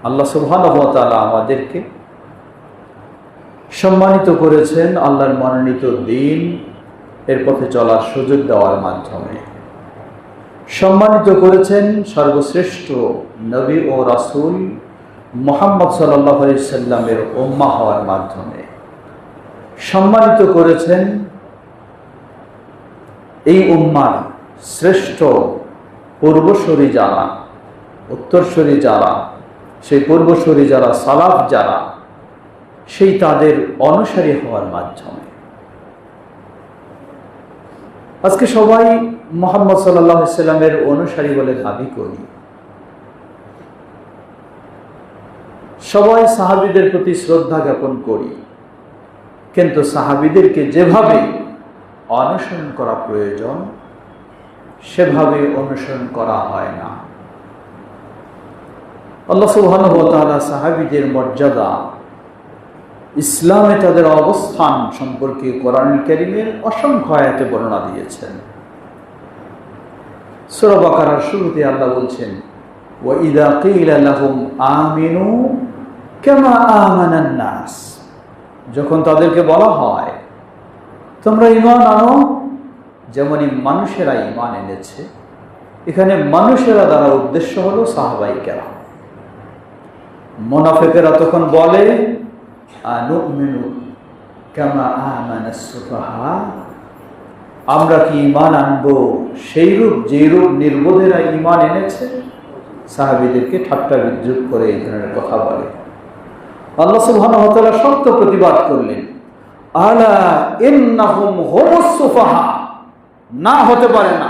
আল্লাহ সুবহানাহু ওয়া তাআলা আমাদেরকে সম্মানিত করেছেন আল্লাহর মনোনীত দ্বীন এর পথে চলার সুযোগ দেওয়ার মাধ্যমে, সম্মানিত করেছেন সর্বশ্রেষ্ঠ নবী ও রাসূল মুহাম্মদ সাল্লাল্লাহু আলাইহি সাল্লামের উম্মাহ হওয়ার মাধ্যমে, সম্মানিত করেছেন এই উম্মার শ্রেষ্ঠ পূর্বসূরি যারা, উত্তরসূরি যারা, সেই পূর্বসূরি যারা, সালাফ যারা, সেই তাদের অনুসারী হওয়ার মাধ্যমে। আজকে সবাই মুহাম্মদ সাল্লাল্লাহু আলাইহি সাল্লামের অনুসারী বলে দাবি করি, সবাই সাহাবীদের প্রতি শ্রদ্ধা জ্ঞাপন করি, কিন্তু সাহাবীদেরকে যেভাবে অনুসরণ করা প্রয়োজন সেভাবে অনুসরণ করা হয় না। আল্লাহ সুবহানাহু ওয়া তাআলা সাহাবীদের মর্যাদা, ইসলামে তাদের অবস্থান সম্পর্কে কোরআনুল কারীমের অসংখ্য আয়াতে বর্ণনা দিয়েছেন। সূরা বাকারার শুরুতে আল্লাহ বলছেন, ওয়া ইযা কিলা লাহুম আমিনু কামা আমানান নাস, যখন তাদেরকে বলা হয় তোমরা ঈমান আনো যেমনই মানুষেরা ঈমান এনেছে। এখানে মানুষেরা দ্বারা উদ্দেশ্য হলো সাহাবায়ে কেরাম। মুনাফিকেরা তখন বলে আনুমিনু কামা আমানাস সুফাহা, আমরা কি ঈমান আনবো সেইরূপ যেরূপ নির্বোধেরা ঈমান এনেছে। সাহাবীদেরকে ঠাট্টা বিদ্রুপ করে এই ধরনের কথা বলে। আল্লাহ সুবহানাহু ওয়া তাআলা শক্ত প্রতিবাদ করলেন, আলা ইন্নাহুম হুমুস সুফাহা, না হতে পারে না,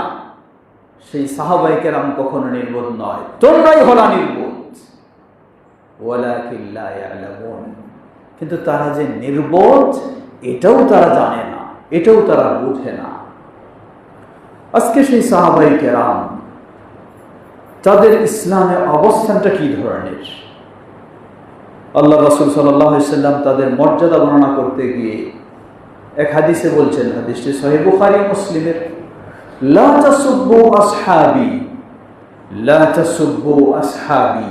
সেই সাহাবায়ে কেরাম কখনো নির্বোধ নয়, তোমরাই হলা নির্বোধ। ওয়ালাকিন লা ইয়ালামুন, কিন্তু তারা যে নির্বোধ এটাও তারা জানে না, এটাও তারা বুঝে না। আজকে সেই সাহাবায়ে কেরাম তাদের ইসলামের অবস্থানটা কি ধরনের, আল্লাহ রাসূল সাল্লাল্লাহু আলাইহি সাল্লাম তাদের মর্যাদা বর্ণনা করতে গিয়ে এক হাদিসে বলছেন, হাদিসটি সহিহ বুখারী মুসলিমের, লা তাসুব্বু আসহাবি, লা তাসুব্বু আসহাবি,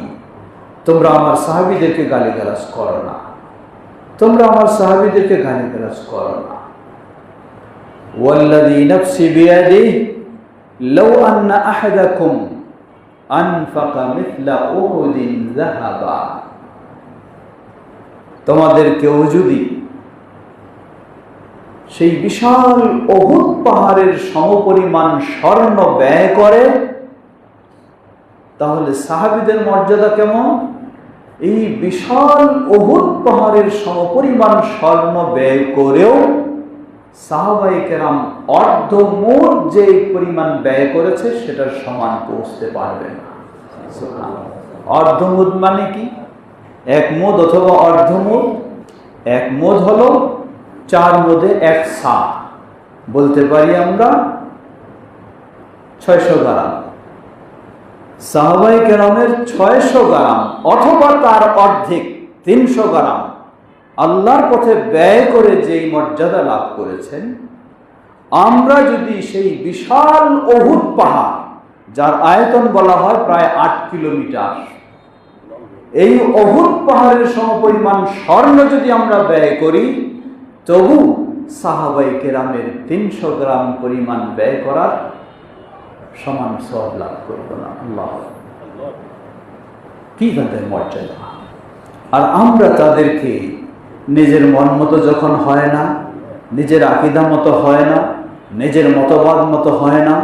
তোমরা আমার সাহাবীদেরকে গালিগালাজ করো না, তোমরা আমার সাহাবীদেরকে গালিগালাজ করো না। ওয়াল্লাযী নাফসি বিয়াদিহি লাউ আন্না আহাদাকুম আনফাকা মিথলা উহুদিন যাহাবা, তোমাদের কেউ যদি সেই বিশাল উহুদ পাহাড়ের সমপরিমাণ স্বর্ণ ব্যয় করে, তাহলে সাহাবীদের মর্যাদা কেমন? এই বিশাল উহুদ পাহাড়ের সমপরিমাণ স্বর্ণ ব্যয় করেও সাহাবায়ে কেরাম অর্ধমুদ যে পরিমাণ ব্যয় করেছে সেটার সমান পৌঁছতে পারবে না। অর্ধমুদ মানে কি? এক মুদ অথবা অর্ধমুদ। এক মুদ হলো 4 মুদে 1 সা, বলতে পারি আমরা 600 গ্রাম। সাহাবায়ে কেরামের 600 গ্রাম অথবা তার অর্ধেক 300 গ্রাম আল্লাহর পথে ব্যয় করে যেই মর্যাদা লাভ করেছেন, আমরা যদি সেই বিশাল উহুদ পাহাড়, যার আয়তন বলা হয় প্রায় 8 কিলোমিটার, এই উহুদ পাহাড়ের সমপরিমাণ স্বর্ণ যদি আমরা ব্যয় করি, তবু সাহাবায়ে কেরামের 300 গ্রাম পরিমাণ ব্যয় করার সমান সওয়াব লাভ করব না। আল্লাহ, কি তাদের মর্যাদা! আর আমরা তাদেরকে নিজের মন মতো যখন হয় না, নিজের আকীদা মতো হয় না, নিজের মতবাদ মতো হয় না,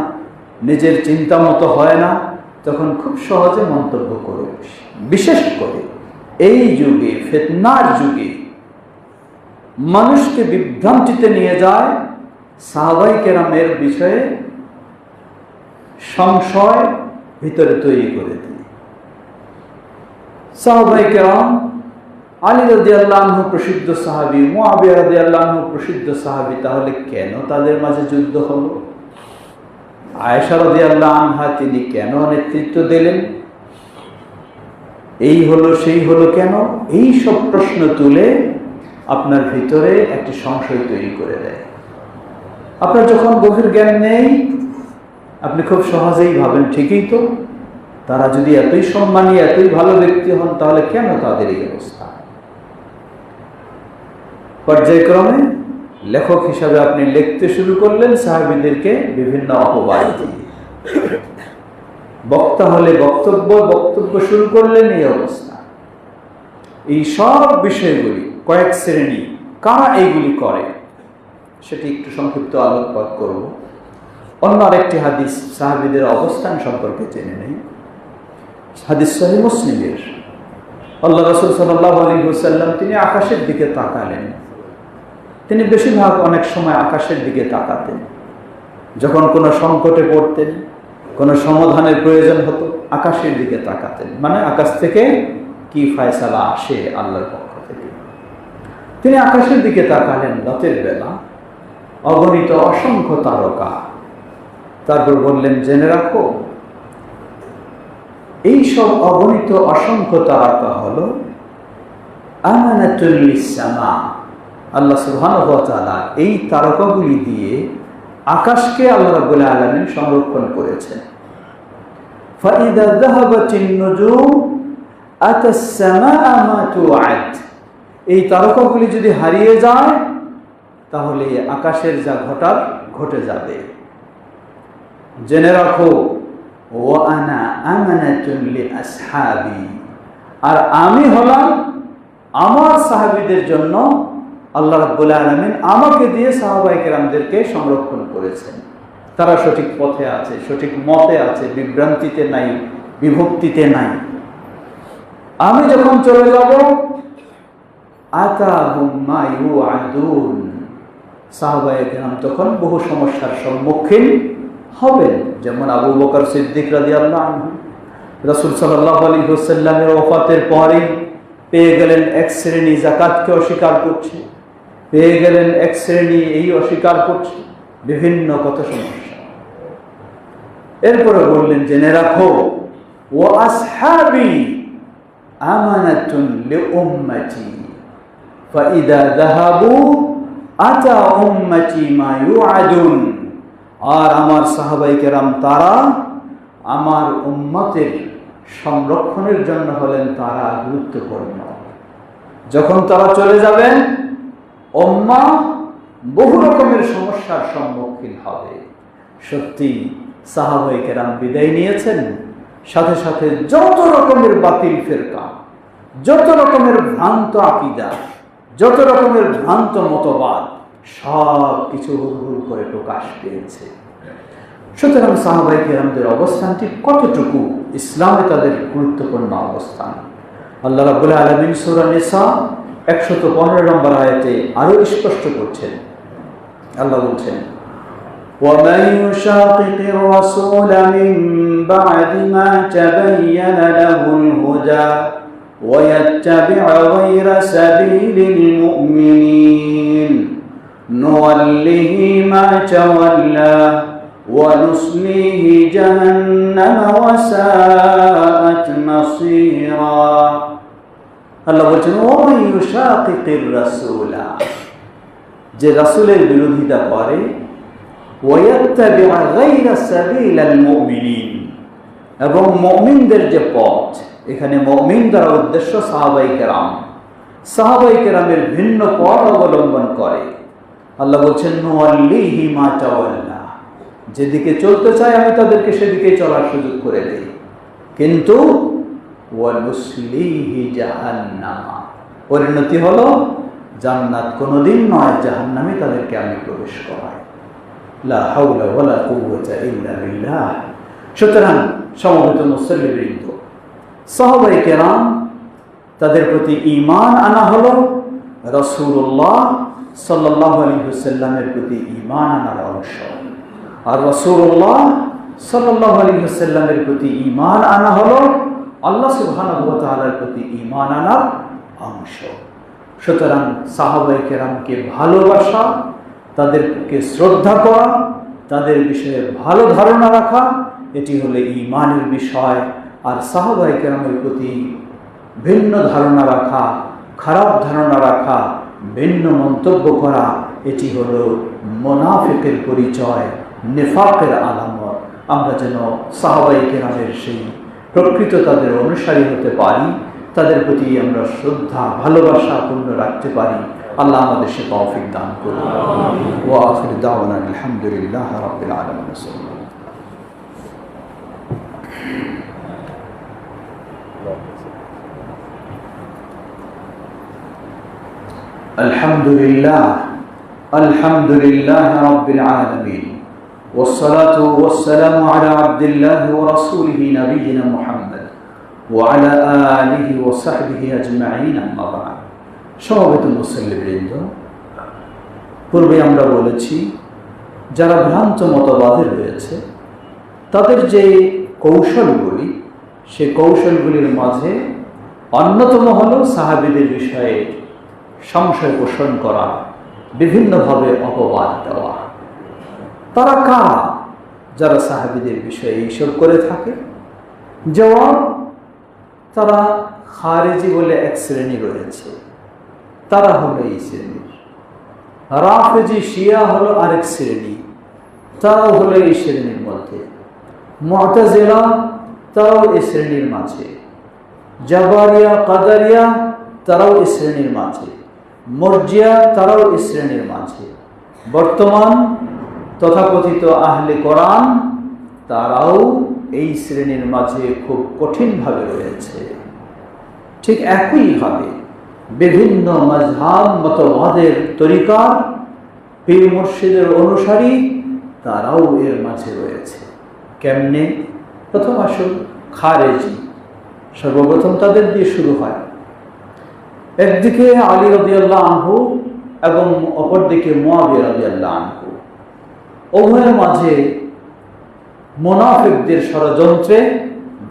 নিজের চিন্তা মতো হয় না, তখন খুব সহজে মন্তব্য করে বসি। বিশেষ করে এই যুগে, ফিতনার যুগে মানুষকে বিভ্রান্তিতে নিয়ে যায় সাহাবায়ে কেরামের বিষয়ে সংশয় ভিতরে তৈরি করে দিয়ে। সাহাবায়ে কেরাম, আলী রাদিয়াল্লাহু আনহু প্রসিদ্ধ সাহাবী, মুআবিয়া রাদিয়াল্লাহু আনহু প্রসিদ্ধ সাহাবী, তাহলে কেন তাদের মাঝে যুদ্ধ হলো? আয়েশা রাদিয়াল্লাহু আনহা তিনি কেন নেতৃত্ব দিলেন? এই হলো সেই হলো কেন? এই সব প্রশ্ন তুলে আপনার ভিতরে একটি সংশয় তৈরি করে দেয়। আপনার যখন গভীর জ্ঞান নেই, আপনি খুব সহজেই ভাবেন ঠিকই তো, তারা যদি এতই সম্মানী, এতই ভালো ব্যক্তি হন, তাহলে কেন তাদের এই অবস্থা? পর্যায়ক্রমে লেখক হিসাবে আপনি লিখতে শুরু করলেন সাহাবীদেরকে বিভিন্ন অপবাদ দিয়ে। বক্তা হলে বক্তব্য শুরু করলেন এই অবস্থা। এই সব বিষয়গুলি, কয়েক শ্রেণী, কারা এইগুলি করে সেটি একটু সংক্ষিপ্ত আলোকপাত করব। অন্য আরেকটি হাদিস সাহাবীদের অবস্থান সম্পর্কে জেনে নেই। হাদিস সহিহ মুসলিমের। আল্লাহ রাসূল সাল্লাল্লাহু আলাইহি ওয়াসাল্লাম তিনি আকাশের দিকে তাকালেন। তিনি বেশিরভাগ অনেক সময় আকাশের দিকে তাকাতেন। যখন কোনো সংকটে পড়তেন, কোনো সমাধানের প্রয়োজন হতো, আকাশের দিকে তাকাতেন, মানে আকাশ থেকে কি ফয়সালা আসে আল্লাহর পক্ষ থেকে। তিনি আকাশের দিকে তাকালেন রাতের বেলা, অগণিত অসংখ্য তারকা। তারপর বললেন, জেনে রাখো এই সব অগণিত অসংখ্য তারকা হলো আমানাতুল লিস-সামা। আল্লাহ সুবহানাহু ওয়া তাআলা এই তারকাগুলি দিয়ে আকাশকে আল্লাহ রাব্বুল আলামিন সংরক্ষণ করেছেন। ফাইদা যাহাবাতিন নুজুম আতাস সামাআ মা তুআদ। এই তারকাগুলি যদি হারিয়ে যায় তাহলে আকাশের যা ঘটার ঘটে যাবে। জেনে রাখো ওয়া আনা আমানাতুন লিআসহাবি, আর আমি হলাম আমার সাহাবীদের জন্য আল্লাহ রাব্বুল আলামিন আমাকে দিয়ে সাহাবায়ে কেরামদেরকে সংরক্ষণ করেছেন। তারা সঠিক পথে আছে, সঠিক মতে আছে, বিভ্রান্তিতে নাই, বিভক্তিতে নাই। আমি যখন চলে যাব আতাহুম মা ইউআদুন, সাহাবায়ে কেরাম তখন বহু সমস্যার সম্মুখীন হবেন। যেমন আবু বকর সিদ্দিক রাদিয়াল্লাহু আনহু রাসূল সাল্লাল্লাহু আলাইহি ওয়াসাল্লামের ওফাতের পরেই পেয়ে গেলেন এক শ্রেণী যাকাতকে অস্বীকার করছে, পেয়ে গেলেন এক শ্রেণী এই অস্বীকার করছে, বিভিন্ন কত সমস্যা। এরপরে বললেন, জেনে রাখো ওয়া আসহাবি আমানাতুন লিউম্মতি ফাইদা যাহাবু আতা উম্মতি মা ইউআদুন। আর আমার সাহাবায়ে কেরাম তারা আমার উম্মতের সংরক্ষণের জন্য হলেন তারা গুরুত্বপূর্ণ। যখন তারা চলে যাবেন উম্মাহ বহু রকমের সমস্যার সম্মুখীন হবে। সত্যি সাহাবায়ে কেরাম বিদায় নিয়েছেন, সাথে সাথে যত রকমের বাতিল ফিরকা, যত রকমের ভ্রান্ত আকীদা, যত রকমের ভ্রান্ত মতবাদ সব কিছু হুড়হুড় করে প্রকাশ পেয়েছে। সুতরাং সাহাবায়ে কেরামদের অবস্থানটি কতটুকু ইসলামে তাদের গুরুত্বপূর্ণ অবস্থান আল্লাহ রাব্বুল আলামিন সূরা নিসা 115 নম্বর আয়াতে আরো স্পষ্ট করছেন। আল্লাহ বলছেন, وَمَن يُشَاقِقِ الرَّسُولَ مِن بَعْدِ مَا تَبَيَّنَ لَهُ الْهُدَى وَيَتَّبِعْ غَيْرَ سَبِيلِ الْمُؤْمِنِينَ نُوَلِّهِ مَا تَوَلَّى وَنُصْلِيهِ جَهَنَّمَ وَسَاءَتْ مَصِيرًا। আল্লাহ বলছেন, وَمَن يُشَاقِقِ الرَّسُولَ, যে রাসূলের বিরোধিতা করে, وَيَتَّبِعْ غَيْرَ سَبِيلِ الْمُؤْمِنِينَ, এবং মুমিনদের যে পথ, এখানে মুমিন দ্বারা উদ্দেশ্য সাহাবায়ে কেরাম, সাহাবায়ে কেরামের ভিন্ন পথ অবলম্বন করে। আল্লাহ বলছেন, নুওয়াল্লিহি মা তাওয়াল্লা, যেদিকে চলতে চায় আমি তাদেরকে সেদিকে চলার সুযোগ করে দেই, কিন্তু ওয়ানুসলিহি জাহান্নাম, পরিণতি হলো জান্নাত কোনোদিন নয়, জাহান্নামে তাদেরকে আমি প্রবেশ করাই। লা হাওলা ওয়ালা কুওয়াতা ইল্লা বিল্লাহ। সুতরাং সমবেত মুসল্লিবৃন্দ, সাহাবায়ে কেরাম তাদের প্রতি ঈমান আনা হলো রাসূলুল্লাহ সাল্লাল্লাহু আলাইহি ওয়াসাল্লামের প্রতি ঈমান আনার অংশ, আর রাসূলুল্লাহ সাল্লাল্লাহু আলাইহি ওয়াসাল্লামের প্রতি ঈমান আনা হলো আল্লাহ সুবহানাহু ওয়া তাআলার প্রতি ঈমান আনার অংশ। সুতরাং সাহাবায়ে কেরামকে ভালোবাসা, তাদেরকে শ্রদ্ধা করা, তাদের বিষয়ে ভালো ধারণা রাখা, এটি হলো ঈমানের বিষয়। আর সাহাবায়ে কেরামের প্রতি ভিন্ন ধারণা রাখা, খারাপ ধারণা রাখা, ভিন্ন মন্তব্য করা, এটি হলো মুনাফিকের পরিচয়, নিফাকের আলামত। আমরা যেন সাহাবায়ে কেরামের সেই প্রকৃত তাদের অনুসারী হতে পারি, তাদের প্রতি আমরা শ্রদ্ধা ভালোবাসা পূর্ণ রাখতে পারি। আল্লাহ আমাদের সে তৌফিক দান করুন। ওয়া আখিরু দাওয়ানা আলহামদুলিল্লাহি রাব্বিল আলামিন। আলহামদুলিল্লাহ আলহামদুলিল্লাহি রাব্বিল আলামিন ওয়াসসালাতু ওয়াসসালামু আলা আবদিল্লাহি ওয়া রাসূলিহি নাবিয়িনা মুহাম্মদ ওয়া আলা আলিহি ওয়া সাহবিহি আজমাইন, আম্মা বা'দ। সমবেত মুসল্লিবৃন্দ, পূর্বে আমরা বলেছি যারা ভ্রান্ত মতবাদে রয়েছে তাদের যে কৌশলগুলি, সে কৌশলগুলির মাঝে অন্যতম হল সাহাবীদের বিষয়ে সংশয় পোষণ করা, বিভিন্নভাবে অপবাদ দেওয়া। তারা কারা যারা সাহাবীদের বিষয়ে এইসব করে থাকে? জবাব, তারা খারেজি বলে এক শ্রেণী রয়েছে, তারা হলো এই শ্রেণীর। রাফেজি শিয়া হলো আরেক শ্রেণী, তারাও হলো এই শ্রেণীর মধ্যে। মুতাজিলা তারাও এই শ্রেণীর মাঝে। জাবারিয়া কাদারিয়া তারাও এই শ্রেণীর মাঝে। মুরজিয়া তারাও এই শ্রেণীর মাঝে। বর্তমান তথাকথিত আহলে কোরআন তারাও এই শ্রেণীর মাঝে খুব কঠিনভাবে রয়েছে। ঠিক একইভাবে বিভিন্ন মাযহাব মতবাদের তরিকার পীর মুর্শিদের অনুসারী তারাও এর মাঝে রয়েছে। কেমনে? প্রথম আসল খারেজি, সর্বপ্রথম তাদের দিয়ে শুরু হয়। একদিকে আলী রাদিয়াল্লাহু আনহু এবং অপরদিকে মুয়াবিয়া রাদিয়াল্লাহু আনহু, উভয়ের মাঝে মুনাফিকদের ষড়যন্ত্রে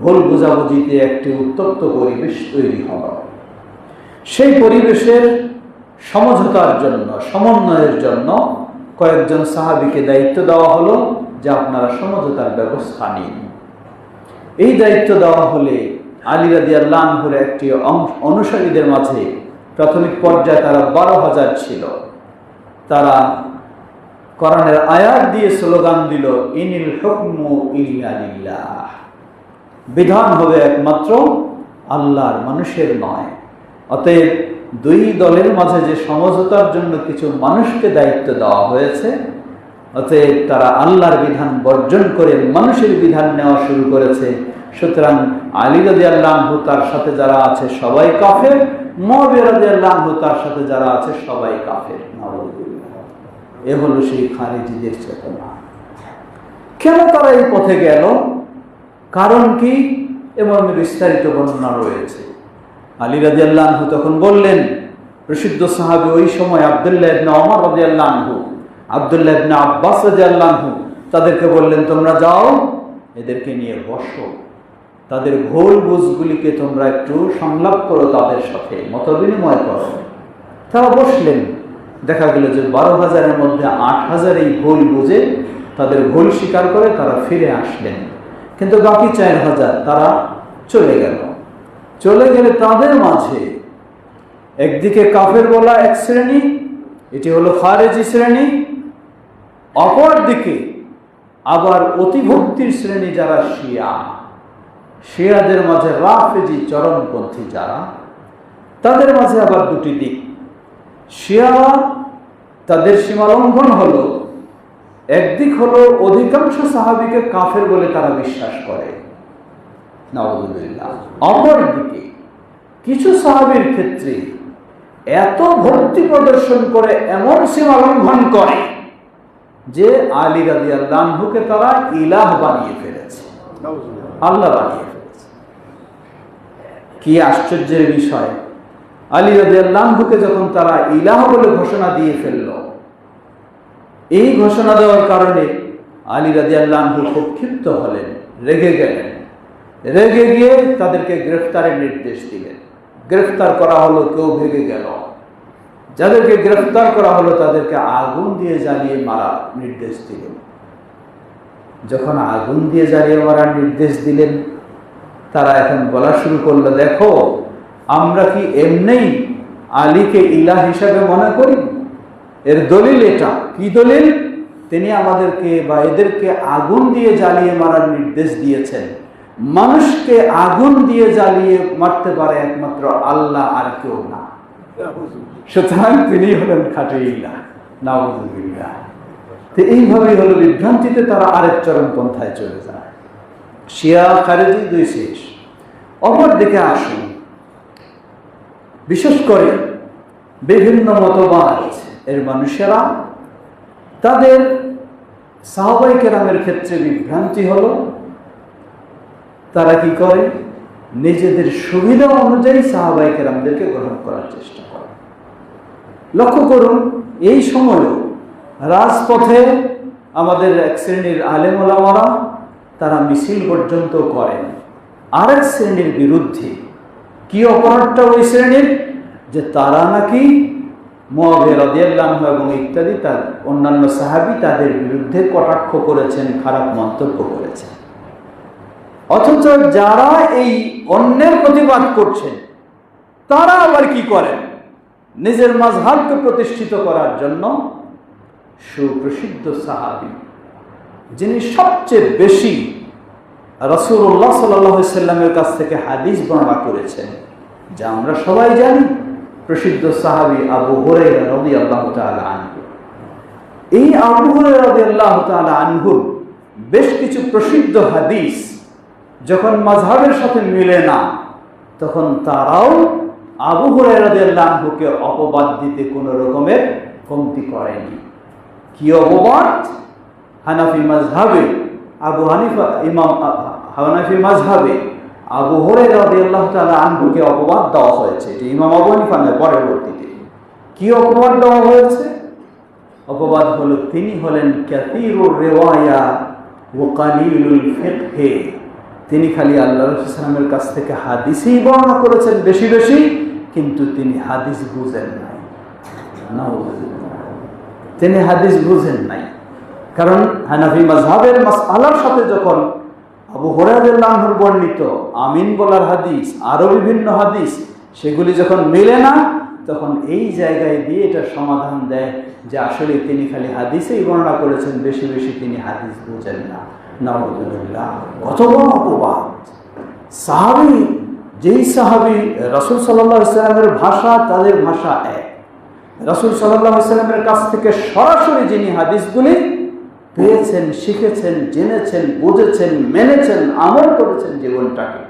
ভুল বোঝাবুঝিতে একটি উত্তপ্ত পরিবেশ তৈরি হয়। সেই পরিবেশের সমঝোতার জন্য, সমন্বয়ের জন্য কয়েকজন সাহাবীকে দায়িত্ব দেওয়া হলো যে আপনারা সমঝোতার ব্যবস্থা নিন। এই দায়িত্ব দেওয়া হলে আলী রাদিয়াল্লাহু আনহুর একটি অনুসারীদের মাঝে প্রাথমিক পর্যায়ে তারা 12,000 ছিল। তারা কোরআনের আয়াত দিয়ে স্লোগান দিল, ইনিল হুকমু ইল্লা লিল্লাহ, বিধান হবে একমাত্র আল্লাহর, মানুষের নয়। অতএব দুই দলের মাঝে যে সমঝোতার জন্য কিছু মানুষকে দায়িত্ব দেওয়া হয়েছে, অতএব তারা আল্লাহর বিধান বর্জন করে মানুষের বিধান নেওয়া শুরু করেছে। সুতরাং আলী রাদিয়াল্লাহু আনহু তার সাথে যারা আছে সবাই কাফের, মুয়াবিয়া রাদিয়াল্লাহু আনহু তার সাথে যারা আছে সবাই কাফের। এ হলো সেই খারেজিদের চেতনা। কেন তারা এই পথে গেল, কারণ কি, এবং বিস্তারিত বর্ণনা রয়েছে। আলী রাদিয়াল্লাহু আনহু তখন বললেন, প্রসিদ্ধ সাহাবী ওই সময় আব্দুল্লাহ ইবনে ওমর রাদিয়াল্লাহু আনহু, আব্দুল্লাহ ইবনে আব্বাস রাদিয়াল্লাহু আনহু, তাদেরকে বললেন, তোমরা যাও, এদেরকে নিয়ে বসো, তাদের ভুল বুঝগুলিকে তোমরা একটু সংলাপ করো, তাদের সাথে মত বিনিময় করো। তারা বসলেন। দেখা গেল যে 12,000-এর মধ্যে 8,000 এই ভুল বুঝে তাদের ভুল স্বীকার করে তারা ফিরে আসলেন, কিন্তু বাকি 4,000 তারা চলে গেল। চলে গেলে তাদের মাঝে একদিকে কাফের বলা এক শ্রেণী, এটি হলো খারেজি শ্রেণী, অপর দিকে আবার অতিভক্তির শ্রেণী যারা শিয়া, শিয়াদের মাঝে রাফেজি চরমপন্থী যারা, তাদের মাঝে আবার দুটি দিক। শিয়ারা তাদের সীমালঙ্ঘন হলো, একদিক হলো অধিকাংশ সাহাবীকে কাফের বলে তারা বিশ্বাস করে, নাউযুবিল্লাহ। অপর দিকে কিছু সাহাবীর ক্ষেত্রে এত ভক্তি প্রদর্শন করে, এমন সীমালঙ্ঘন করে যে আলী রাদিয়াল্লাহু আনহুকে তারা ইলাহ বানিয়ে ফেলেছে, আল্লাহ বানিয়ে ফেলেছে। কি আশ্চর্যের বিষয়! আলী রাদিয়াল্লাহু আনহুকে যখন তারা ইলাহ বলে ঘোষণা দিয়ে ফেলল, এই ঘোষণা দেওয়ার কারণে আলী রাদিয়াল্লাহু আনহু খুব ক্ষিপ্ত হলেন, রেগে গেলেন। রেগে গিয়ে তাদেরকে গ্রেফতারের নির্দেশ দিলেন। গ্রেফতার করা হলো, কেউ ভেগে গেল। যাদেরকে গ্রেফতার করা হলো তাদেরকে আগুন দিয়ে জ্বালিয়ে মারার নির্দেশ দিলেন। যখন আগুন দিয়ে জ্বালিয়ে মারার নির্দেশ দিলেন, তারা এখন বলা শুরু করলো, দেখো আমরা কি এমনি আলীকে ইলাহ হিসাবে মনে করি? এর দলিল এটা। কি দলিল? তিনি আমাদেরকে বা এদেরকে আগুন দিয়ে জ্বালিয়ে মারার নির্দেশ দিয়েছেন। মানুষকে আগুন দিয়ে জ্বালিয়ে মারতে পারে একমাত্র আল্লাহ, আর কেউ না। সুতরাং তিনি হলেন খাঁটি ইলাহ। নাউযুবিল্লাহ। তো এইভাবেই হলো বিভ্রান্তিতে তারা আরেক চরমপন্থায় চলে যায়। শিয়া খারেজি দুই শেষ। অপর দিকে আসুন, বিশেষ করে বিভিন্ন মতবাদ এর মানুষেরা তাদের সাহাবায়ে কেরামের ক্ষেত্রে বিভ্রান্তি হলো তারা কি করে, নিজেদের সুবিধা অনুযায়ী সাহাবায়ে কেরামদেরকে গ্রহণ করার চেষ্টা করে। লক্ষ্য করুন, এই সময়ও রাজপথে আমাদের এক শ্রেণীর আলেম ওলামারা তারা মিছিল পর্যন্ত করেন আরেক শ্রেণীর বিরুদ্ধে। কি অপরাধটা ওই শ্রেণীর? যে তারা নাকি মুআবিয়া রাদিয়াল্লাহু আনহু এবং ইত্যাদি তার অন্যান্য সাহাবী তাদের বিরুদ্ধে কটাক্ষ করেছেন, খারাপ মন্তব্য করেছেন। অথচ যারা এই অন্যের প্রতিবাদ করছেন তারা আবার কি করেন, নিজের মাযহাবকে প্রতিষ্ঠিত করার জন্য সুপ্রসিদ্ধ সাহাবী যিনি সবচেয়ে বেশি রাসূলুল্লাহ সাল্লাল্লাহু আলাইহি সাল্লামের কাছ থেকে হাদিস বর্ণনা করেছেন, যা আমরা সবাই জানি, প্রসিদ্ধ সাহাবী আবু হুরায়রা রাদিয়াল্লাহু তাআলা আনহু। এই আবু হুরায়রা রাদিয়াল্লাহু তাআলা আনহু বেশ কিছু প্রসিদ্ধ হাদিস যখন মাযহাবের সাথে মিলে না, তখন তারাও আবু হুরায়রা রাদিয়াল্লাহু আনহুকে অপবাদ দিতে কোনো রকমের কমতি করেনি। কি অপবাদ? হানাফি মাযহাবে আবু হানিফা ইমাম হানাফি মাযহাবে আবু হুরায়রা রাদিয়াল্লাহু তাআলা আনহুকে অপবাদ দেওয়া হয়েছে। এটি ইমাম আবু হানিফা নয়, পরবর্তীতে। কি অপবাদ দেওয়া হয়েছে? অপবাদ হলো তিনি হলেন কাসীরুর রিওয়ায়া ওয়া কালিলুল ফিকহ। তিনি খালি আল্লাহ রাসূল সাল্লাল্লাহু আলাইহি ওয়াসাল্লামের কাছ থেকে হাদিসই বর্ণনা করেছেন বেশি বেশি, কিন্তু তিনি হাদিস বুঝেন নাই। তিনি হাদিস বুঝেন নাই। কারণ হানাফি মাযহাবের মাসআলার সাথে যখন আবু হুরায়রা রাদিয়াল্লাহু আনহুর বর্ণিত আমিন বলার হাদিস, আরো বিভিন্ন হাদিস, সেগুলি যখন মেলে না, তখন এই জায়গায় দিয়ে এটা সমাধান দেয় যে আসলে তিনি খালি হাদিসেই বর্ণনা করেছেন, বেশি বেশি তিনি হাদিস বুঝেন না। নাউযুবিল্লাহ। কত বড় অপবাদ! সাহাবী, যেই সাহাবী রাসূল সাল্লাল্লাহু আলাইহি ওয়াসাল্লামের ভাষা তাদের ভাষা এক, রাসূল সাল্লাল্লাহু আলাইহি ওয়াসাল্লামের কাছ থেকে সরাসরি যিনি হাদিসগুলি পেয়েছেন, শিখেছেন, জেনেছেন, বুঝেছেন, মেনেছেন, আমল করেছেন, জীবনটাকে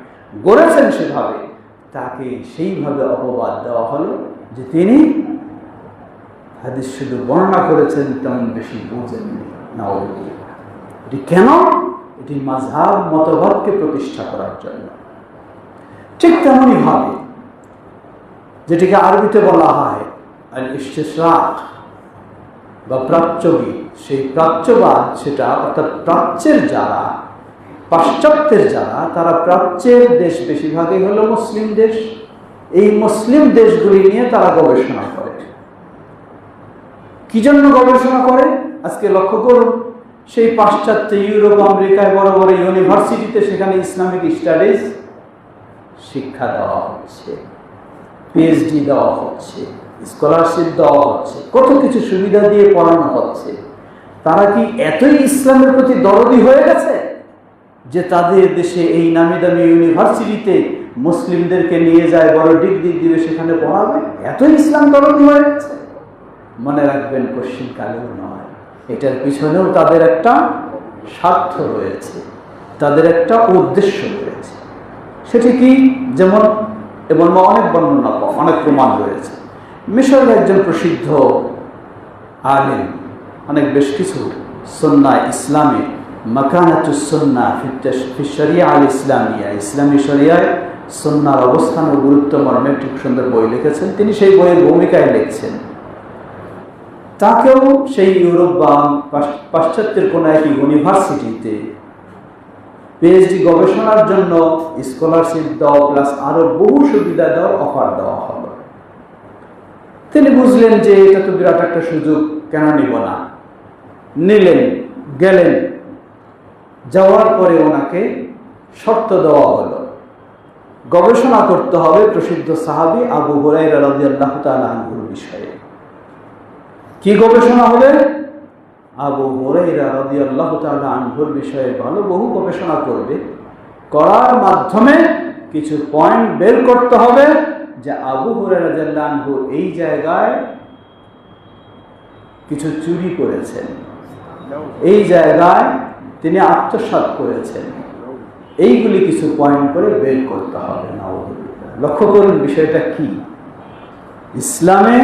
গড়েছেন সেভাবে, তাকে সেইভাবে অপবাদ দেওয়া হলো যে তিনি হাদিস শুধু বর্ণনা করেছেন, তেমন বেশি বুঝেননি। নাউযুবিল্লাহ। এটি কেন? এটি মাযহাব মতবাদকে প্রতিষ্ঠা করার জন্য। ঠিক তেমনই ভাবে যেটিকে আরবিতে বলা হয় আল ইস্তিশরাক বা প্রাচ্যবিদ, সেই প্রাচ্যবাদ, সেটা অর্থাৎ প্রাচ্যের যারা, পাশ্চাত্যের যারা, তারা প্রাচ্যের দেশ বেশিরভাগই হলো মুসলিম দেশ। এই মুসলিম দেশগুলি নিয়ে তারা গবেষণা করে। কি জন্য গবেষণা করে? আজকে লক্ষ্য করুন, সেই পাশ্চাত্য ইউরোপ আমেরিকায় বড় বড় ইউনিভার্সিটিতে সেখানে ইসলামিক স্টাডিজ শিক্ষা দেওয়া হচ্ছে, পিএইচডি দেওয়া হচ্ছে, স্কলারশিপ দেওয়া হচ্ছে, কত কিছু সুবিধা দিয়ে পড়ানো হচ্ছে। তারা কি এতই ইসলামের প্রতি দরদি হয়ে গেছে যে তাদের দেশে এই নামি দামি ইউনিভার্সিটিতে মুসলিমদেরকে নিয়ে যায়, বড় ডিগ্রি দিবে, সেখানে পড়াবে? এতই ইসলাম দরদি হয়ে গেছে? মনে রাখবেন, পশ্চিমকালেও নয়, এটার পিছনেও তাদের একটা স্বার্থ রয়েছে, তাদের একটা উদ্দেশ্য রয়েছে। সেটি কি? যেমন এবং অনেক বর্ণনা, অনেক প্রমাণ রয়েছে। মিশরের একজন প্রসিদ্ধ আলেম, অনেক বেশ কিছু সুন্নাহ ইসলামী, মাকানাতুস সুন্নাহ ফি শরিয়া আল ইসলামিয়া, ইসলামী শরিয়ায় সুন্নাহর অবস্থান ও গুরুত্ব মর্মে একটি সুন্দর বই লিখেছেন। তিনি সেই বইয়ের ভূমিকায় লিখছেন। তাকেও সেই ইউরোপ বা পাশ্চাত্যের কোনো এক ইউনিভার্সিটিতে পিএইচডি গবেষণার জন্য স্কলারশিপ দেওয়া প্লাস আরো বহু সুবিধা দেওয়ার অফার দেওয়া হলো। তিনি বুঝলেন যে এটা তো বিরাট একটা সুযোগ, কেন নিব না। নিলেন, গেলেন। যাওয়ার পরে ওনাকে শর্ত দেওয়া হলো, গবেষণা করতে হবে প্রসিদ্ধ সাহাবী আবু হুরায়রা রাদিয়াল্লাহু তাআলা আনহুর বিষয়ে। কি গবেষণা হবে? আবু হুরায়রা রাদিয়াল্লাহু তাআলা আনহুর বিষয়ে ভালো বহু গবেষণা করবে, করার মাধ্যমে কিছু পয়েন্ট বের করতে হবে যে আবু হুরায়রা রাদিয়াল্লাহু আনহু এই জায়গায় কিছু চুরি করেছেন, এই জায়গায় তিনি আত্মসাৎ করেছেন, এইগুলি কিছু পয়েন্ট করে বের করতে হবে। লক্ষ্য করুন বিষয়টা কি। ইসলামে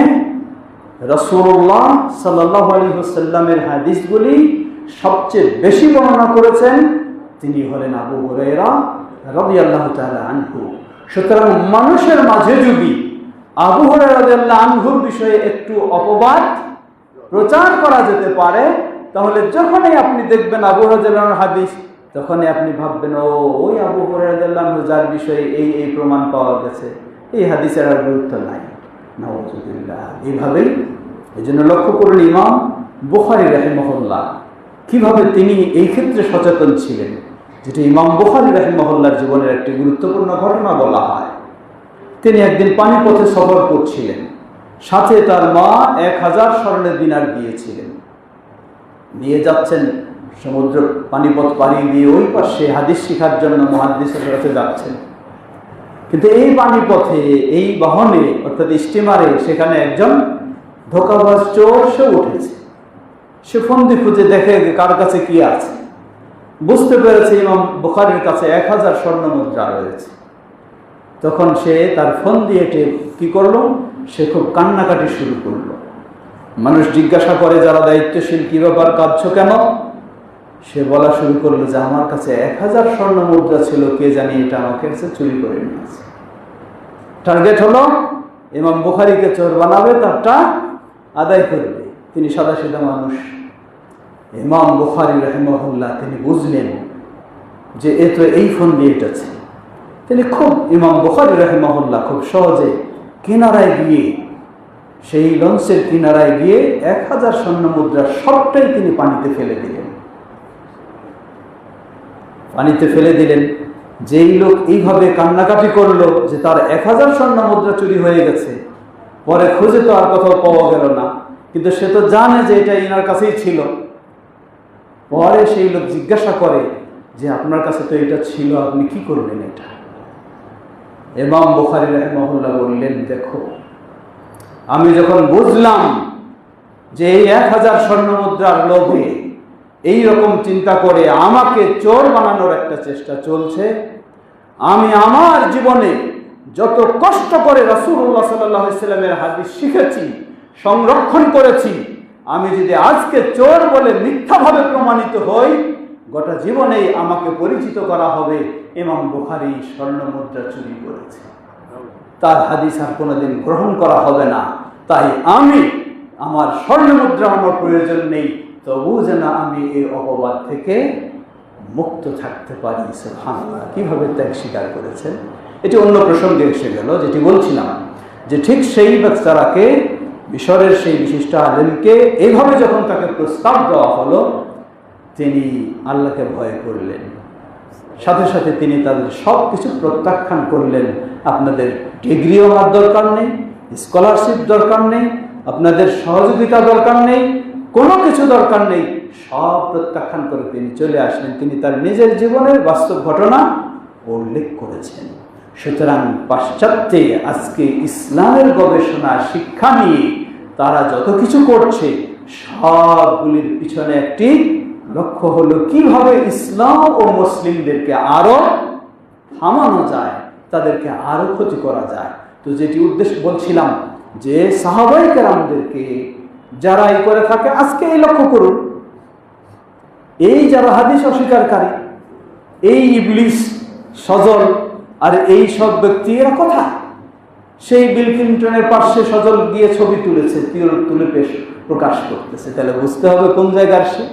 রাসূলুল্লাহ সাল্লাল্লাহু আলাইহি ওয়াসাল্লামের হাদিসগুলি সবচেয়ে বেশি বর্ণনা করেছেন তিনি হলেন আবু হুরায়রা রাদিয়াল্লাহু তাআলা আনহু। সুতরাং মানুষের মাঝে যদি আবু হুরায়রা রাদিয়াল্লাহু আনহুর বিষয়ে একটু অপবাদ প্রচার করা যেতে পারে, তাহলে যখনই আপনি দেখবেন আবু হুরায়রার হাদিস, তখনই আপনি ভাববেন ওই আবু হুরায়রা রাদিয়াল্লাহু আনহু যার বিষয়ে এই প্রমাণ পাওয়া গেছে, এই হাদিসের আর গুরুত্ব নাই। নাউযুবিল্লাহ। এইভাবেই এজন্য লক্ষ্য করুন ইমাম বুখারী রাহিমাহুল্লাহ কিভাবে তিনি এই ক্ষেত্রে সচেতন ছিলেন, যেটা ইমাম বুখারী রাহিমাহুল্লাহর জীবনের একটি গুরুত্বপূর্ণ ঘটনা বলা হয়। তিনি একদিন পানিপথে সফর করছিলেন, সাথে তার মা 1000 স্বর্ণের দিনার দিয়েছিলেন। নিয়ে যাচ্ছেন সমুদ্র পানিপথ পাড়ি দিয়ে ওই পাশে হাদিস শিখার জন্য মুহাদ্দিসের কাছে যাচ্ছেন। কিন্তু এই পানিপথে, এই বাহনে অর্থাৎ স্টিমারে, সেখানে একজন ধোঁকাবাজ চোর সে উঠেছে। সে ফন্দি খুঁজে দেখে কার কাছে কি আছে। বুঝতে পেরেছে ইমাম বুখারীর কাছে 1000 স্বর্ণ মুদ্রা রয়েছে। তখন সে তার ফন্দি এঁটে কি করলো, সে খুব কান্নাকাটি শুরু করলো। মানুষ জিজ্ঞাসা করে যারা দায়িত্বশীল, কি ব্যাপার, কাঁদছো কেন? সে বলা শুরু করলো যে আমার কাছে 1000 স্বর্ণ মুদ্রা ছিল, কে জানি এটা আমাকে কাছে চুরি করে নিয়েছে। টার্গেট হলো ইমাম বুখারীকে চোর বানাবে, তারটা আদায় করবে। তিনি সাদাসিধা মানুষ। ইমাম বুখারী রাহিমাহুল্লাহ তিনি বুঝলেন যে এ তো এই ফন্দি এঁটেছে। তিনি ইমাম বুখারী রাহিমাহুল্লাহ খুব সহজে কিনারায় গিয়ে, সেই লঞ্চের কিনারায় গিয়ে 1000 স্বর্ণ মুদ্রা সবটাই তিনি পানিতে ফেলে দিলেন। পানিতে ফেলে দিলেন। যেই লোক এইভাবে কান্নাকাটি করলো যে তার 1000 স্বর্ণ মুদ্রা চুরি হয়ে গেছে, পরে খুঁজে তো আর কোথাও পাওয়া গেল না, কিন্তু সে তো জানে যে এটা ইনার কাছেই ছিল। পরে সেই লোক জিজ্ঞাসা করে যে আপনার কাছে তো এটা ছিল, আপনি কি করলেন এটা? ইমাম বুখারী রাহিমাহুল্লাহ বললেন, দেখো, আমি যখন বুঝলাম যে এই 1000 স্বর্ণ মুদ্রার লোভে এই রকম চিন্তা করে আমাকে চোর বানানোর একটা চেষ্টা চলছে, আমি আমার জীবনে যত কষ্ট করে রাসূলুল্লাহ সাল্লাল্লাহু আলাইহি ওয়াসাল্লামের হাদিস শিখেছি, সংরক্ষণ করেছি, আমি যদি আজকে চোর বলে মিথ্যাভাবে প্রমাণিত হই, গোটা জীবনেই আমাকে পরিচিত করা হবে ইমাম বুখারী স্বর্ণ মুদ্রা চুরি করেছে, তার হাদিস আর কোনোদিন গ্রহণ করা হবে না। তাই আমি আমার স্বর্ণ মুদ্রা আমার প্রয়োজন নেই, তবু যেন আমি এই অপবাদ থেকে মুক্ত থাকতে পারি। সুবহানাল্লাহ, কিভাবে ত্যাগ স্বীকার করেছেন। এটি অন্য প্রসঙ্গে এসে গেল, যেটি বলছিলাম যে ঠিক সেই বাচ্চারাকে, মিশরের সেই বিশিষ্ট আলেমকে এইভাবে যখন তাকে প্রস্তাব দেওয়া হলো, তিনি আল্লাহকে ভয় করলেন। সাথে সাথে তিনি তাদের সব কিছু প্রত্যাখ্যান করলেন। আপনাদের ডিগ্রি আমার দরকার নেই, স্কলারশিপ দরকার নেই, আপনাদের সহযোগিতা দরকার নেই, কোনো কিছু দরকার নেই, সব প্রত্যাখ্যান করে তিনি চলে আসলেন। তিনি তার নিজের জীবনের বাস্তব ঘটনা উল্লেখ করেছেন। সুতরাং পাশ্চাত্যে আজকে ইসলামের গবেষণা শিক্ষা নিয়ে তারা যত কিছু করছে, সবগুলির পিছনে একটি লক্ষ্য হলো কিভাবে ইসলাম ও মুসলিমদেরকে আরো থামানো যায়, তাদেরকে আরো ক্ষতি করা যায়। তো যেটি উদ্দেশ্য বলছিলাম যে সাহাবায়ে কেরামদেরকে যারা এই করে থাকে, আজকে এই লক্ষ্য করুন, এই যারা হাদিস অস্বীকারী, এই ইবলিস, সজল আর এই সব ব্যক্তি, এরা কোথায়? সেই বিল ক্লিনটনের পাশে সজল গিয়ে ছবি তুলেছে, তুলে পেশ প্রকাশ করতেছে। তাহলে বুঝতে হবে কোন জায়গার সে,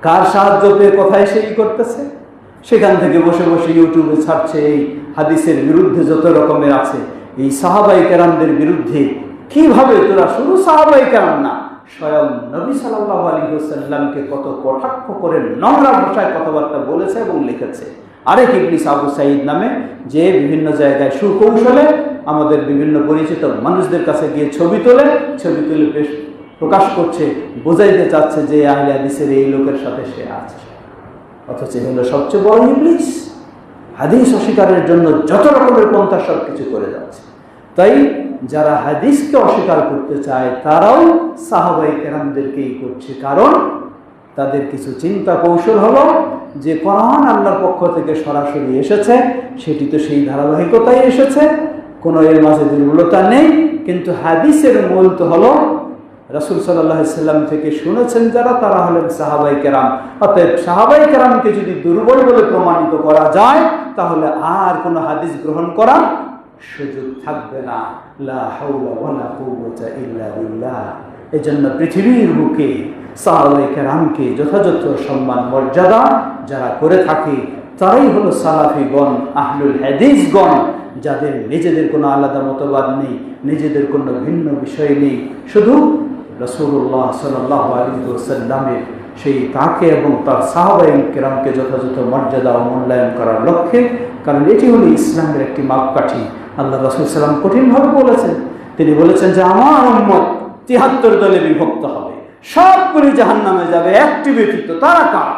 কার সাহায্য পেয়ে কোথায় সেই করতেছে। সেখান থেকে বসে বসে ইউটিউবে ছাড়ছে এই হাদিসের বিরুদ্ধে যত রকমের আছে, এই সাহাবায়ে কেরামদের বিরুদ্ধে কিভাবে তোরা, শুধু সাহাবায়ে কেরাম না, স্বয়ং নবী সাল্লাল্লাহু আলাইহি ওয়াসাল্লামকে কত কটাক্ষ করে নোংরা ভাষায় কথাবার্তা বলেছে এবং লিখেছে। আরেক ইবলিস আবু সাঈদ নামে, যে বিভিন্ন জায়গায় সুকৌশলে আমাদের বিভিন্ন পরিচিত মানুষদের কাছে গিয়ে ছবি তুলে বেশ প্রকাশ করছে, বোঝাইতে চাচ্ছে যে আহলে হাদিসের এই লোকের সাথে সে আছে, অথচ হলো সবচেয়ে বড় ইবলিস। হাদিস অস্বীকারের জন্য যত রকমের পন্থা সব কিছু করে যাচ্ছে। তাই যারা হাদিসকে অস্বীকার করতে চায় তারাও সাহাবায়ে কেরামদেরকেই করছে, কারণ তাদের কিছু চিন্তা কৌশল হলো যে কোরআন আল্লাহর পক্ষ থেকে সরাসরি এসেছে, সেটি তো সেই ধারাবাহিকতায় এসেছে, কোনো এর মাঝে দুর্বলতা নেই, কিন্তু হাদিসের মূল তো হলো রাসূল সাল্লাল্লাহু আলাইহি সাল্লাম থেকে শুনেছেন যারা, তারা হলেন সাহাবায়ে কেরাম। অতএব সাহাবায়ে কেরামকে যদি দুর্বল বলে প্রমাণিত করা যায় তাহলে আর কোনো হাদিস গ্রহণ করার সুযোগ থাকবে না। লা হাওলা ওয়ালা কুওয়াতা ইল্লা বিল্লাহ। এজন্য পৃথিবীর বুকে সাহাবায়ে কেরামকে যথাযথ সম্মান মর্যাদা যারা করে থাকে তারাই হলো সালাফিগণ, আহলুল হাদিসগণ, যাদের নিজেদের কোনো আলাদা মতবাদ নেই, নিজেদের কোনো ভিন্ন বিষয় নেই, শুধু রাসূলুল্লাহ সাল্লাল্লাহু আলাইহি ওয়াসাল্লামের সেই তাকে এবং তার সাহাবায়ে কেরামকে যথাযথ মর্যাদা ও মূল্যায়ন করার লক্ষ্যে। কারণ এটি হলো ইসলামের একটি মাপকাঠি। আল্লাহ রাসূল সাল্লাম কঠিনভাবে বলেছেন, তিনি বলেছেন যে আমার উম্মত ৭৩ দলে বিভক্ত হবে, সবগুলি জাহান্নামে যাবে, একটি ব্যতীত। তারা কারা?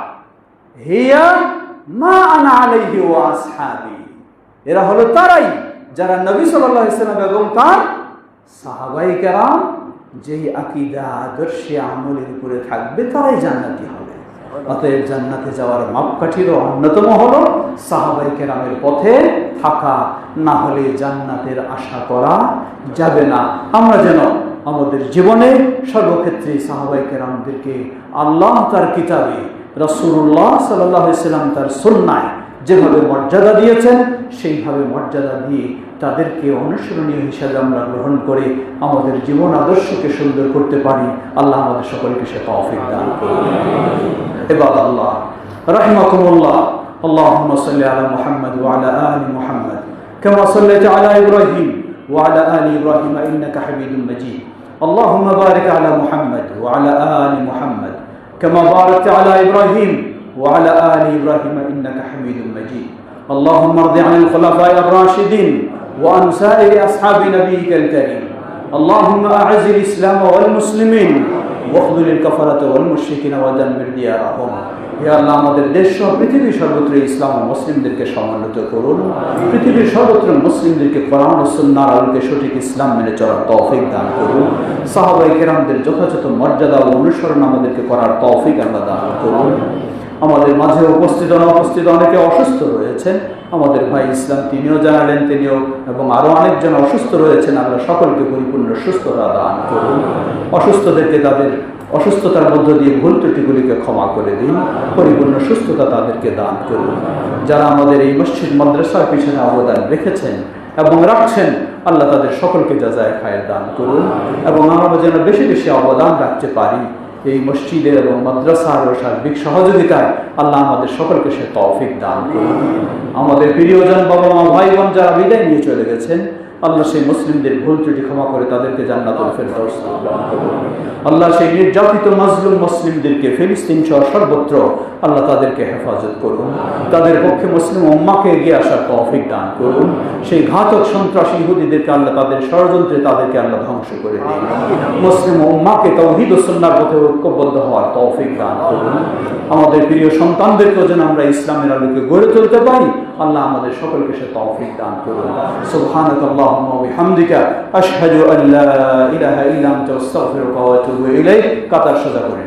হিয়া মা আনা আলাইহি ওয়া আসহাবি। এরা হলো তারাই যারা নবী সাল্লাল্লাহু আলাইহি ওয়াসাল্লাম এবং তার সাহাবায়ে কেরাম যেই আকীদা আদর্শে আমলের উপরে থাকবে তারাই জান্নাতি হবে। অতএব জান্নাতে যাওয়ার মাপকাঠিরও অন্যতম হলো সাহাবায়ে কেরামের পথে থাকা, না হলে জান্নাতের আশা করা যাবে না। আমরা যেন আমাদের জীবনে সর্বক্ষেত্রে সাহাবায়ে কেরামদেরকে আল্লাহ তার কিতাবে, রাসূলুল্লাহ সাল্লাল্লাহু আলাইহি ওয়াসাল্লাম তার সুন্নায় যেভাবে মর্যাদা দিয়েছেন সেইভাবে মর্যাদা দিয়ে তাদেরকে অনুসরণীয় হিসাবে আমরা গ্রহণ করে আমাদের জীবন আদর্শকে সুন্দর করতে পারি। আল্লাহ আমাদের সকলকে সে তৌফিক দান করুন। ইবাদাল্লাহ রাহিমাকুমুল্লাহ, আল্লাহুম্মা সাল্লি আলা মুহাম্মাদ ওয়া আলা আলি মুহাম্মাদ কামা সাল্লাইতা আলা ইব্রাহিম ওয়া আলা আলি ইব্রাহিম ইন্নাকা হামিদুম মাজিদ। আল্লাহুম্মা বারিক আলা মুহাম্মাদ ওয়া আলা আলি মুহাম্মাদ কামা বারাকতা আলা ইব্রাহিম وعلى آل إبراهيم إنك حميد مجيد. اللهم ارض عن الخلفاء الراشدين وعن سائر أصحاب نبيك الكريم. اللهم أعز الإسلام والمسلمين واخذل الكفرة والمشركين ودمر ديارهم. হে আল্লাহ, আমাদের দেশ সহ পৃথিবীর সর্বত্র ইসলাম ও মুসলিমদেরকে সম্মানিত করুন। পৃথিবীর সর্বত্র মুসলিমদেরকে কোরআন ও সুন্নাহর আলোকে সঠিক ইসলাম মেনে চলার তৌফিক দান করুন। সাহাবায়ে কেরামদের যথাযথ মর্যাদা ও অনুসরণ আমাদেরকে করার তৌফিক আল্লাহ দান করুন। আমাদের মাঝে উপস্থিত অনুপস্থিত অনেকে অসুস্থ রয়েছেন, আমাদের ভাই ইসলাম তিনিও জানালেন, তিনিও এবং আরো অনেকজন অসুস্থ রয়েছেন। আমরা সকলকে পরিপূর্ণ সুস্থতা দান করুন। অসুস্থদেরকে তাদের অসুস্থতার মধ্য দিয়ে ভুল ত্রুটিগুলিকে ক্ষমা করে দিন, পরিপূর্ণ সুস্থতা তাদেরকে দান করুন। যারা আমাদের এই মসজিদ মাদ্রাসার পিছনে অবদান রেখেছেন এবং রাখছেন, আল্লাহ তাদের সকলকে জাযায়ে খায়ের দান করুন এবং আমরা যেন বেশি বেশি অবদান রাখতে পারি এই মসজিদের এবং মাদ্রাসার ও সার্বিক সহযোগিতায়। আল্লাহ আমাদের সকলকে সে তৌফিক দান করুন। আমাদের প্রিয়জন বাবা মা ভাই বোন যারা বিদায় নিয়ে চলে গেছেন, আল্লাহ সেই মুসলিমদের ভুল ত্রুটি ক্ষমা করে তাদেরকে জান্নাতুল ফেরদাউস দান করুন। আল্লাহ সেই নির্যাতিত মাজলুম মুসলিমদেরকে ফিলিস্তিন সহ সর্বত্র আল্লাহ তাদেরকে হেফাজত করুন। তাদের পক্ষে মুসলিম উম্মাহকে এগিয়ে আসার তৌফিক দান করুন। সেই ঘাতক সন্ত্রাসী ইহুদিদেরকে আল্লাহ তাদের ষড়যন্ত্রে তাদেরকে আল্লাহ ধ্বংস করে দিন। মুসলিম উম্মাহকে তাওহীদ ও সুন্নাহর পথে ঐক্যবদ্ধ হওয়ার তৌফিক দান করুন। আমাদের প্রিয় সন্তানদেরকেও যেন আমরা ইসলামের আলোকে গড়ে তুলতে পারি, আল্লাহ আমাদের সকলকে সে তৌফিক দান করুন। সুবহানাকাল্লাহুম্মা ওয়া বিহামদিকা আশহাদু আল্লা ইলাহা ইল্লা আনতা আস্তাগফিরুকা ওয়া আতুবু ইলাইক। কাতার সোজা করে